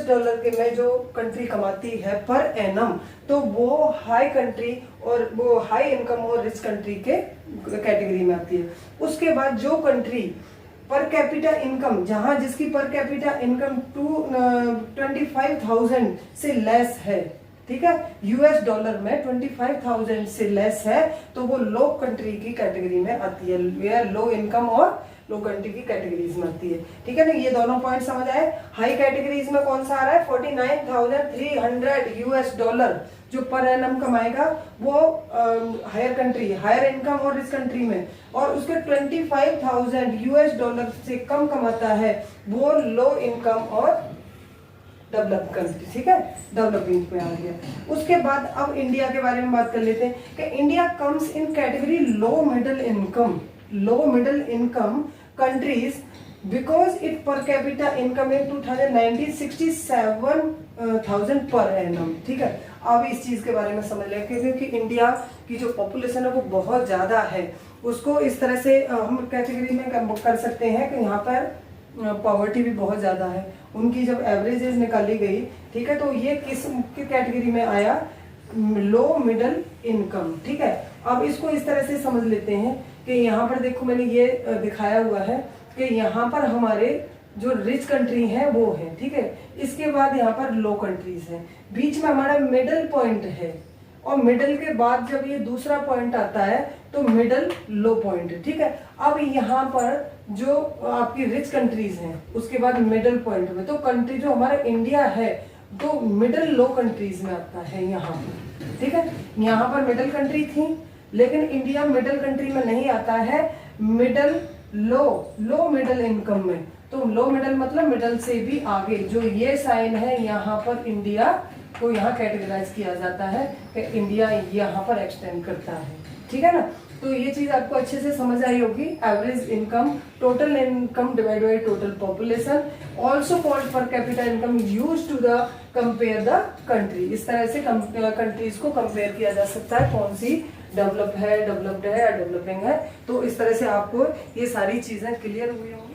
$, के में जो कंट्री कमाती है पर एनम, तो वो हाई कंट्री और वो हाई इनकम और रिच कंट्री के कैटेगरी में आती है। उसके बाद जो कंट्री पर कैपिटा इनकम, जहां जिसकी पर कैपिटा इनकम 25,000 से लेस है, ठीक है, $, में 25,000 से लेस है, तो वो लो कंट्री की कैटेगरी में आती है, वेयर लो इनकम और लो कंट्री की कैटेगरीज में आती है। ठीक है ना, ये दोनों पॉइंट समझ आए। हाई कैटेगरीज में कौन सा आ रहा है, 49,300 यूएस डॉलर जो पर एनम कमाएगा वो हायर कंट्री, हायर इनकम और रिच कंट्री में, और उसके 25,000 यूएस डॉलर से कम कमाता है वो लो इनकम और डेवलप कंट्री। ठीक है, डेवलपिंग पे आ गया। उसके बाद अब इंडिया के बारे में बात कर लेते हैं कि India comes in category low middle income countries because it पर capita income in 2019 67,000 per annum. ठीक है, अब इस चीज के बारे में समझ लें क्योंकि इंडिया की जो पॉपुलेशन है वो बहुत ज्यादा है, उसको इस तरह से हम कैटेगरी में कर सकते हैं कि यहाँ पर पॉवर्टी भी बहुत ज्यादा है। उनकी जब एवरेजेस निकाली गई, ठीक है, तो ये किस कैटेगरी में आया, लो मिडिल इनकम। ठीक है, अब इसको इस तरह से समझ लेते हैं कि यहाँ पर देखो मैंने ये दिखाया हुआ है कि यहाँ पर हमारे जो रिच कंट्री है वो है। ठीक है, इसके बाद यहाँ पर लो कंट्रीज है, बीच में हमारा मिडिल पॉइंट है, और मिडिल के बाद जब ये दूसरा पॉइंट आता है तो मिडिल लो पॉइंट है। ठीक है, अब यहाँ पर जो आपकी रिच कंट्रीज हैं उसके बाद मिडिल पॉइंट में, तो कंट्री जो हमारा इंडिया है तो मिडिल लो कंट्रीज में आता है यहाँ पर। ठीक है, यहाँ पर मिडिल कंट्री थी लेकिन इंडिया मिडिल कंट्री में नहीं आता है, मिडिल लो मिडिल इनकम में। तो लो मिडिल मतलब मिडिल से भी आगे, जो ये साइन है यहाँ पर इंडिया को यहाँ कैटेगराइज किया जाता है कि इंडिया यहाँ पर एक्सटेंड करता है। ठीक है ना, तो ये चीज आपको अच्छे से समझ आई होगी। Average income, total income divide by total population, also called per capita income use to the compare the country. इस तरह से कंट्रीज को कंपेयर किया जा सकता है, कौन सी डेवलप्ड है या डेवलपिंग है। तो इस तरह से आपको ये सारी चीजें क्लियर हुई होंगी।